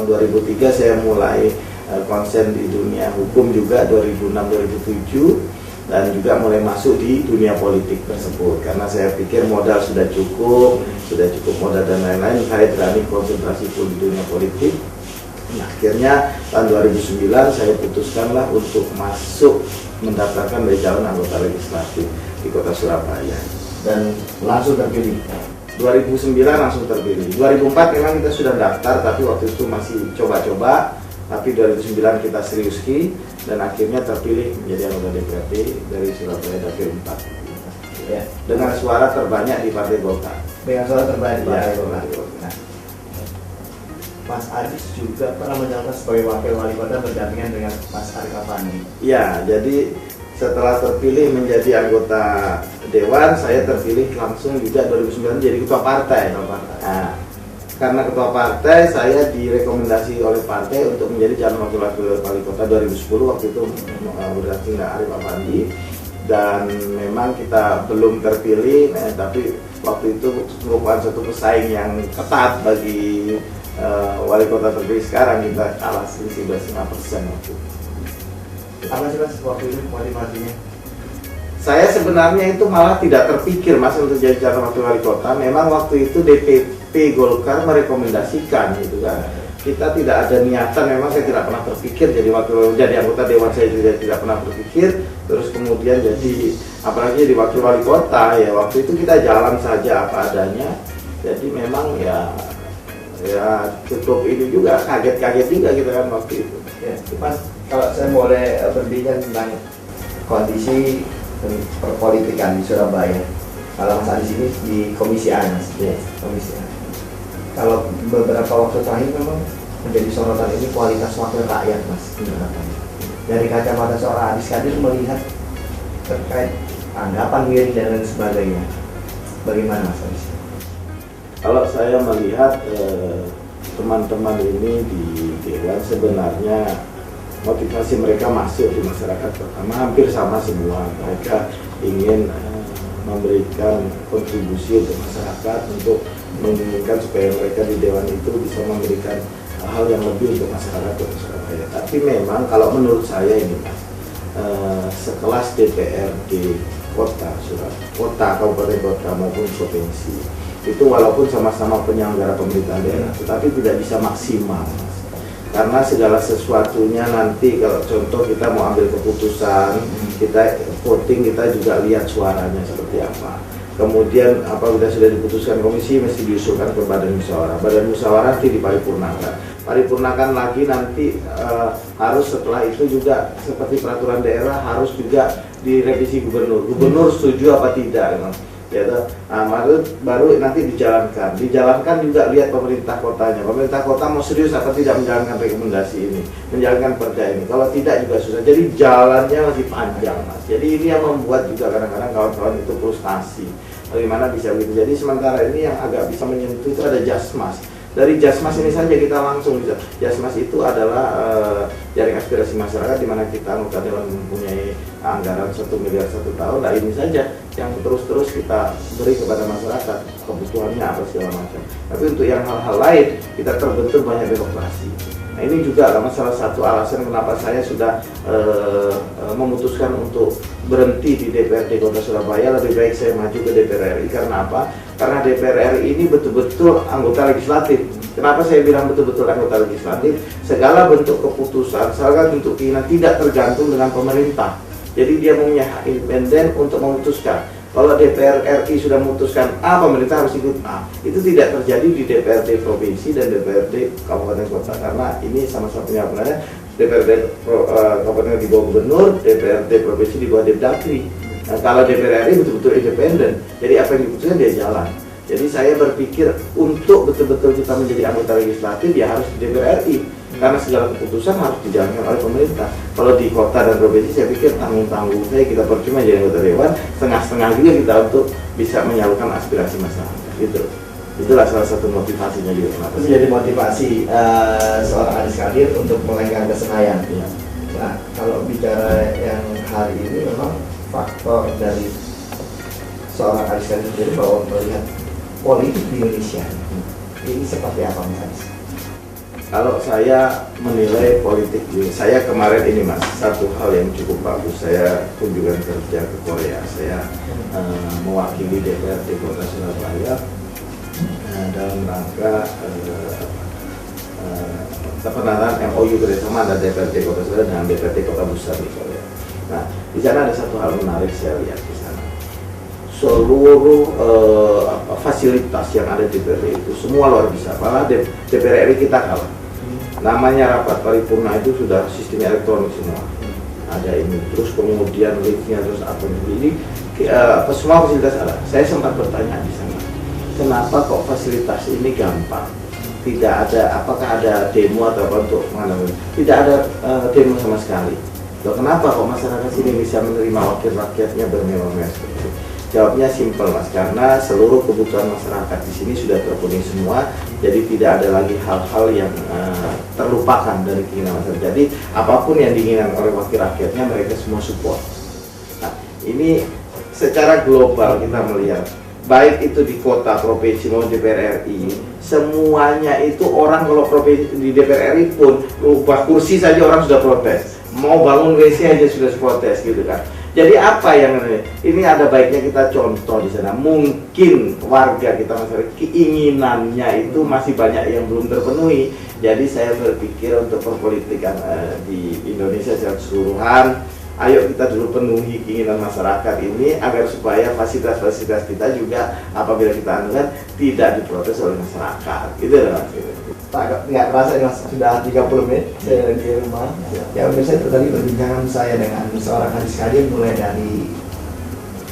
2003 saya mulai konsen di dunia hukum juga 2006-2007 dan juga mulai masuk di dunia politik tersebut karena saya pikir modal sudah cukup modal dan lain-lain, saya berani konsentrasi full di dunia politik. Nah, akhirnya tahun 2009 saya putuskanlah untuk masuk mendaftarkan dari calon anggota legislatif di Kota Surabaya dan langsung terpilih. 2009 langsung terpilih. 2004 memang kita sudah daftar tapi waktu itu masih coba-coba. Tapi 2009 kita serius dan akhirnya terpilih menjadi anggota DPRD dari Surabaya Dapil 4 ya, dengan suara terbanyak di Partai Golkar. Dengan suara terbanyak di Partai Golkar. Nah, Mas Adis juga pernah menjalankan sebagai wakil wali kota berdampingan dengan Mas Arief Affandi. Ya, jadi setelah terpilih menjadi anggota Dewan, saya terpilih langsung juga 2009 jadi ketua partai. Nah, karena ketua partai, saya direkomendasi oleh partai untuk menjadi calon wakil wali kota 2010 waktu itu berdamping dengan Arief Affandi dan memang kita belum terpilih, tapi waktu itu merupakan satu pesaing yang ketat bagi wali kota terpilih. Sekarang kita kalah selisih 25% waktu itu. Apa sih Mas waktu itu motivasinya? Saya sebenarnya itu malah tidak terpikir Mas untuk jadi calon wakil wali kota. Memang waktu itu DPP Golkar merekomendasikan gitu kan. Kita tidak ada niatan, memang saya tidak pernah berpikir jadi anggota dewan, saya juga tidak pernah berpikir. Terus kemudian jadi apalagi jadi wakil wali kota ya, waktu itu kita jalan saja apa adanya. Jadi memang ya cukup ini juga kaget-kaget juga kita kan waktu itu. Ya, Mas, kalau saya boleh berbicara tentang kondisi perpolitikan di Surabaya. Kalau Mas Adis ini di Komisi A, Mas. Yes. Komisi A. Kalau beberapa waktu terakhir memang menjadi sorotan ini kualitas wakil rakyat, Mas. Dari kacamata seorang Adis Kadir melihat terkait anggapan miring dan lain sebagainya, bagaimana Mas Adis? Kalau saya melihat teman-teman ini di Dewan sebenarnya motivasi mereka masuk di masyarakat pertama hampir sama semua. Mereka ingin memberikan kontribusi untuk masyarakat, untuk menginginkan supaya mereka di Dewan itu bisa memberikan hal yang lebih untuk masyarakat Kota Surabaya. Tapi memang kalau menurut saya ini sekelas DPRD kota Surabaya, kota, kabupaten kota maupun provinsi, itu walaupun sama-sama penyelenggara pemerintahan daerah, tetapi tidak bisa maksimal. Karena segala sesuatunya nanti kalau contoh kita mau ambil keputusan, kita voting, kita juga lihat suaranya seperti apa. Kemudian apabila sudah diputuskan komisi mesti diusulkan ke badan musyawarah. Badan musyawarah nanti diparipurnakan. Paripurnakan lagi nanti harus setelah itu juga seperti peraturan daerah harus juga direvisi gubernur. Gubernur setuju apa tidak? Ya, baru nanti dijalankan juga lihat pemerintah kotanya. Pemerintah kota mau serius apa tidak menjalankan rekomendasi ini, menjalankan perda ini. Kalau tidak juga susah. Jadi jalannya masih panjang, Mas. Jadi ini yang membuat juga kadang-kadang kawan-kawan itu frustasi. Bagaimana bisa begitu? Jadi sementara ini yang agak bisa menyentuh itu ada Jasmas. Dari Jasmas ini saja kita langsung bisa. Jasmas itu adalah jaring aspirasi masyarakat di mana kita anggota dewan mempunyai anggaran 1 miliar 1 tahun. Nah ini saja yang terus-terus kita beri kepada masyarakat, kebutuhannya apa segala macam. Tapi untuk yang hal-hal lain kita terbentur banyak birokrasi. Nah ini juga salah satu alasan kenapa saya sudah memutuskan untuk berhenti di DPRD Kota Surabaya. Lebih baik saya maju ke DPR RI. Karena apa? Karena DPR RI ini betul-betul anggota legislatif. Kenapa saya bilang betul-betul anggota legislatif? Segala bentuk keputusan, segala bentuk keinginan tidak tergantung dengan pemerintah. Jadi dia punya hak independen untuk memutuskan. Kalau DPR RI sudah memutuskan A, pemerintah harus ikut A. Itu tidak terjadi di DPRD provinsi dan DPRD kabupaten kota, karena ini sama-sama punya penyalahgunaan. DPRD kabupaten di bawah gubernur, DPRD provinsi di bawah Depdagri. Nah, kalau DPR RI betul-betul independen, jadi apa yang diputuskan dia jalan. Jadi saya berpikir untuk betul-betul kita menjadi anggota legislatif ya harus di DPR RI, karena segala keputusan harus dijalankan oleh pemerintah. Kalau di kota dan provinsi saya pikir tanggung-tanggung saya kita percuma jadi anggota dewan, setengah-setengah juga kita untuk bisa menyalurkan aspirasi masyarakat. Gitu. Itulah salah satu motivasinya juga. Itu jadi motivasi seorang Adis Kadir untuk melenggang ke Senayan. Ya. Nah, kalau bicara yang hari ini memang faktor dari seorang Adis Kadir sendiri bahwa melihat politik di Indonesia ini seperti apa, Mas Adis? Kalau saya menilai politik ini, saya kemarin ini Mas, satu hal yang cukup bagus, saya kunjungan kerja ke Korea, saya mewakili DPRD Kota Surabaya dalam rangka penandatanganan MOU kerjasama antara DPRD Kota Surabaya dengan DPRD Kota Besar di Korea. Nah, di sana ada satu hal menarik saya lihat di sana. Seluruh fasilitas yang ada di DPR itu semua luar biasa. Malah DPR RI kita kalah. Namanya rapat paripurna itu sudah sistem elektronik semua. Ada ini, terus kemudian liftnya, terus apa ini, semua fasilitas ada. Saya sempat bertanya di sana, kenapa kok fasilitas ini gampang? Tidak ada, apakah ada demo atau apa untuk mengalami? Tidak ada demo sama sekali. Loh, kenapa kok masyarakat sini bisa menerima wakil rakyatnya bermewah-mewah seperti itu? Jawabnya simpel Mas, karena seluruh kebutuhan masyarakat di sini sudah terpenuhi semua, jadi tidak ada lagi hal-hal yang terlupakan dari keinginan masyarakat. Jadi apapun yang diinginkan oleh wakil rakyatnya mereka semua support. Nah, ini secara global kita melihat, baik itu di kota, provinsi maupun DPR RI, semuanya itu orang kalau provinsi di DPR RI pun rubah kursi saja orang sudah protes, mau bangun WC aja sudah protes gitu kan. Jadi apa yang ini ada baiknya kita contoh di sana. Mungkin warga kita masyarakat keinginannya itu masih banyak yang belum terpenuhi. Jadi saya berpikir untuk perpolitikan di Indonesia secara keseluruhan, ayo kita dulu penuhi keinginan masyarakat ini agar supaya fasilitas-fasilitas kita juga apabila kita anukan tidak diprotes oleh masyarakat. Gitu loh. Pak, nggak terasa ini Mas, sudah 30 menit saya lagi di rumah. Ya, pemirsa, itu tadi perbincangan saya dengan seorang Kadis Kadin mulai dari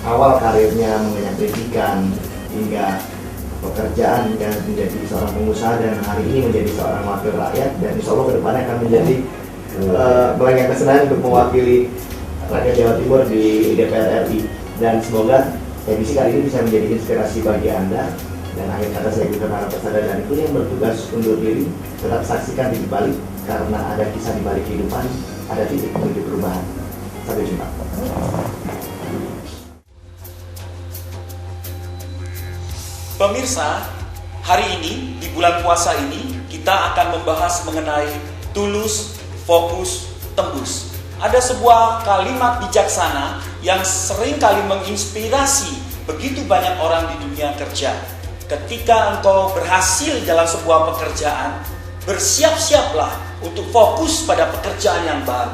awal karirnya mengenyam pendidikan hingga pekerjaan hingga menjadi seorang pengusaha dan hari ini menjadi seorang wakil rakyat, dan insya Allah kedepannya akan menjadi melenggang kesenangan untuk mewakili rakyat Jawa Timur di DPR RI, dan semoga edisi kali ini bisa menjadi inspirasi bagi Anda. Dan akhir kata saya juga para peserta dan itu yang bertugas undur diri, tetap saksikan di balik, karena ada kisah di balik kehidupan, ada titik menuju perubahan. Sampai jumpa. Pemirsa, hari ini di bulan puasa ini kita akan membahas mengenai tulus, fokus, tembus. Ada sebuah kalimat bijaksana yang sering kali menginspirasi begitu banyak orang di dunia kerja. Ketika engkau berhasil dalam sebuah pekerjaan, bersiap-siaplah untuk fokus pada pekerjaan yang baru.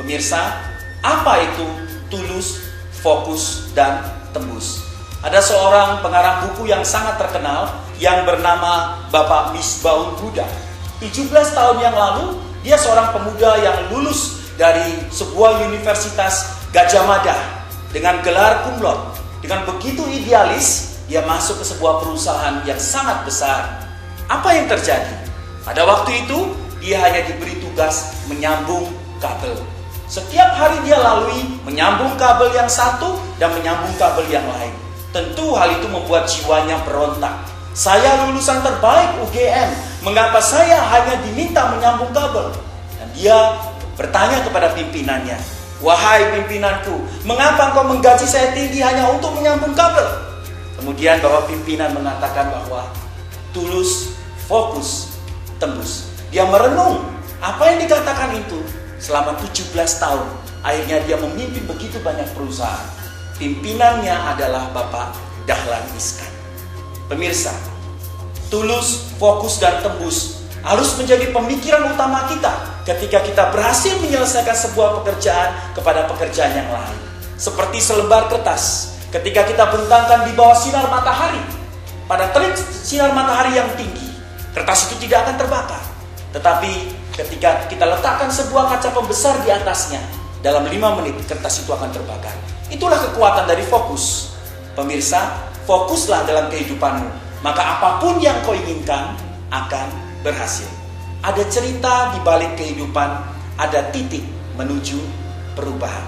Pemirsa, apa itu tulus, fokus, dan tembus? Ada seorang pengarang buku yang sangat terkenal yang bernama Bapak Misbahul Huda. 17 tahun yang lalu, dia seorang pemuda yang lulus dari sebuah universitas Gajah Mada dengan gelar cum laude. Dengan begitu idealis, dia masuk ke sebuah perusahaan yang sangat besar. Apa yang terjadi? Pada waktu itu, dia hanya diberi tugas menyambung kabel. Setiap hari dia lalui menyambung kabel yang satu dan menyambung kabel yang lain. Tentu hal itu membuat jiwanya berontak. Saya lulusan terbaik UGM, mengapa saya hanya diminta menyambung kabel? Dan dia bertanya kepada pimpinannya, "Wahai pimpinanku, mengapa engkau menggaji saya tinggi hanya untuk menyambung kabel?" Kemudian Bapak pimpinan mengatakan bahwa tulus, fokus, tembus. Dia merenung apa yang dikatakan itu selama 17 tahun. Akhirnya dia memimpin begitu banyak perusahaan. Pimpinannya adalah Bapak Dahlan Iskan. Pemirsa, tulus, fokus, dan tembus harus menjadi pemikiran utama kita ketika kita berhasil menyelesaikan sebuah pekerjaan kepada pekerjaan yang lain. Seperti selembar kertas, ketika kita bentangkan di bawah sinar matahari, pada terik sinar matahari yang tinggi, kertas itu tidak akan terbakar. Tetapi ketika kita letakkan sebuah kaca pembesar di atasnya, dalam 5 menit kertas itu akan terbakar. Itulah kekuatan dari fokus. Pemirsa, fokuslah dalam kehidupanmu, maka apapun yang kau inginkan akan berhasil. Ada cerita di balik kehidupan, ada titik menuju perubahan.